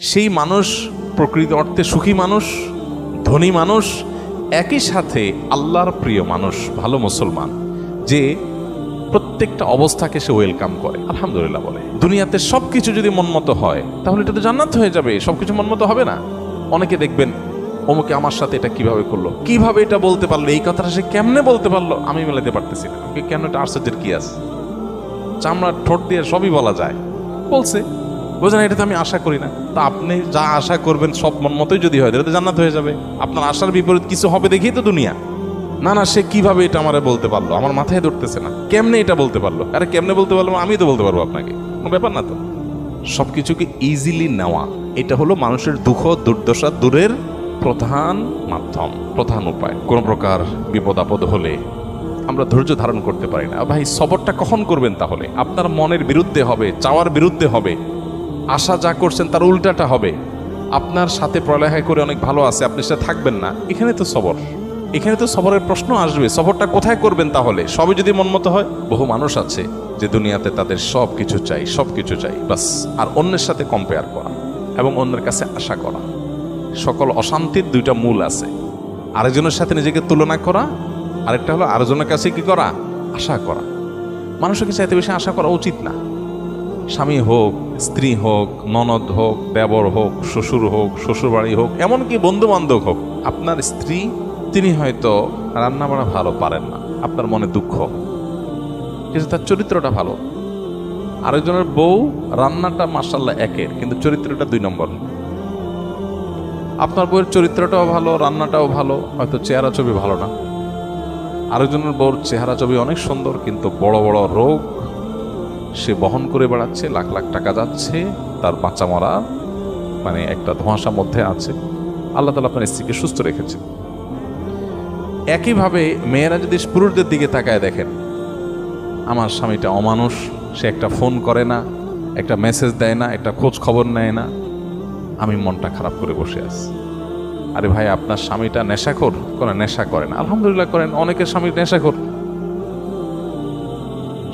সেই মানুষ প্রকৃত অর্থে সুখী মানুষ, ধনী মানুষ, একই সাথে আল্লাহর প্রিয় মানুষ, ভালো মুসলমান, যে প্রত্যেকটা অবস্থাকে সে ওয়েলকাম করে, আলহামদুলিল্লাহ বলে। দুনিয়াতে সবকিছু যদি মনমতো হয় তাহলে এটা তো জান্নাত হয়ে যাবে। সবকিছু মনমতো হবে না। অনেকে দেখবেন অমুকে আমার সাথে এটা কিভাবে করলো, কিভাবে এটা বলতে পারলো, এই কথাটা সে কেমনে বলতে পারলো, আমি মেলাতে পারতেছি না। কেন, এটা আশ্চর্যের কি আছে? চামড়ার ঠোঁট দিয়ে সবই বলা যায়, বলছে, বোঝেন, এটা তো আমি আশা করি না। তা আপনি যা আশা করবেন সব মন মতোই যদি হয় তাহলে তো জান্নাত হয়ে যাবে। আপনার আশার বিপরীত কিছু হবে দেখেই তো দুনিয়া। না না, সে কিভাবে এটা আমারে বলতে পারলো, আমার মাথায় ধরতেছে না, কেমনে এটা বলতে পারলো। আরে কেমনে বলতে পারলো, আমি তো বলতে পারবো আপনাকে, কোনো ব্যাপার না তো। সবকিছুকে ইজিলি নেওয়া, এটা হলো মানুষের দুঃখ দুর্দশা দূরের প্রধান মাধ্যম, প্রধান উপায়। কোন প্রকার বিপদ আপদ হলে আমরা ধৈর্য ধারণ করতে পারি না। ভাই, সবরটা কখন করবেন? তাহলে আপনার মনের বিরুদ্ধে হবে, চাওয়ার বিরুদ্ধে হবে, আশা যা করছেন তার উল্টাটা হবে। আপনার সাথে পড়ালেখা করে অনেক ভালো আছে, আপনি সেটা থাকবেন না, এখানে তো সবর, এখানে তো সবরের প্রশ্ন আসবে। সবরটা কোথায় করবেন তাহলে? সবই যদি মনমতো হয়। বহু মানুষ আছে যে দুনিয়াতে তাদের সব কিছু চাই, সব কিছু চাই, বাস। আর অন্যের সাথে কম্পেয়ার করা এবং অন্যের কাছে আশা করা। সকল অশান্তির দুইটা মূল আছে, আরেকজনের সাথে নিজেকে তুলনা করা, আরেকটা হলো আরেকজনের কাছে কি করা, আশা করা। মানুষকে চাইতে বেশি আশা করা উচিত না। স্বামী হোক, স্ত্রী হোক, ননদ হোক, দেবর হোক, শ্বশুর হোক, শ্বশুরবাড়ি হোক, এমনকি বন্ধু বান্ধব হোক, আপনার স্ত্রী, তিনি হয়তো রান্না বাড়া ভালো পারেন না, আপনার মনে দুঃখ, কিন্তু তার চরিত্রটা ভালো। আরেকজনের বউ রান্নাটা মাশাআল্লাহ একের, কিন্তু চরিত্রটা 2 নম্বর। আপনার বউয়ের চরিত্রটাও ভালো, রান্নাটাও ভালো, হয়তো চেহারা ছবি ভালো না। আরেকজনের বউর চেহারা ছবি অনেক সুন্দর, কিন্তু বড় বড় রোগ সে বহন করে বেড়াচ্ছে, লাখ লাখ টাকা যাচ্ছে, তার বাচ্চা মরা মানে একটা ধোঁয়াশা মধ্যে আছে। আল্লাহ তাআলা আপনার স্ত্রীকে সুস্থ রেখেছে। একইভাবে মেয়েরা যদি পুরুষদের দিকে তাকায় দেখেন, আমার স্বামীটা অমানুষ, সে একটা ফোন করে না, একটা মেসেজ দেয় না, একটা খোঁজ খবর নেয় না, আমি মনটা খারাপ করে বসে আছি। আরে ভাই, আপনার স্বামীটা নেশাখোর? কোনো নেশা করেন, আলহামদুলিল্লাহ করেন। অনেকের স্বামী নেশাখোর,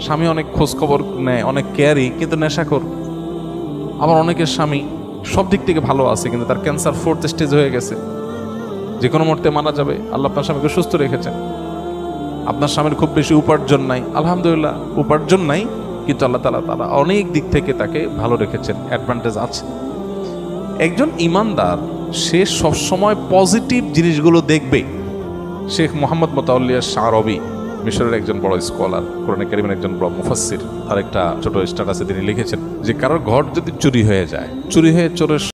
স্বামী অনেক খোঁজ খবর নেয়, অনেক কেয়ারি, কিন্তু নেশাখোর। আবার অনেকের স্বামী সব দিক থেকে ভালো আছে, কিন্তু তার ক্যান্সার 4th স্টেজ হয়ে গেছে, যে কোনো মুহূর্তে মারা যাবে। আল্লাহ আপনার স্বামীকে সুস্থ রেখেছেন। আপনার স্বামীর খুব বেশি উপার্জন নাই, আলহামদুলিল্লাহ উপার্জন নাই, কিন্তু আল্লাহ তাআলা অনেক দিক থেকে তাকে ভালো রেখেছেন, অ্যাডভান্টেজ আছে। একজন ইমানদার সে সবসময় পজিটিভ জিনিসগুলো দেখবে। শেখ মোহাম্মদ মোতাওয়াল্লিয়া শারবি, মিশরের একজন বড় স্কলার, কোরআনে কারীমের একজন বড় মুফাসসির, তার একটা ছোট স্ট্যাটাসে তিনি লিখেছেন যে কারোর ঘর যদি চুরি হয়ে যায়, চুরি হয়ে চোরের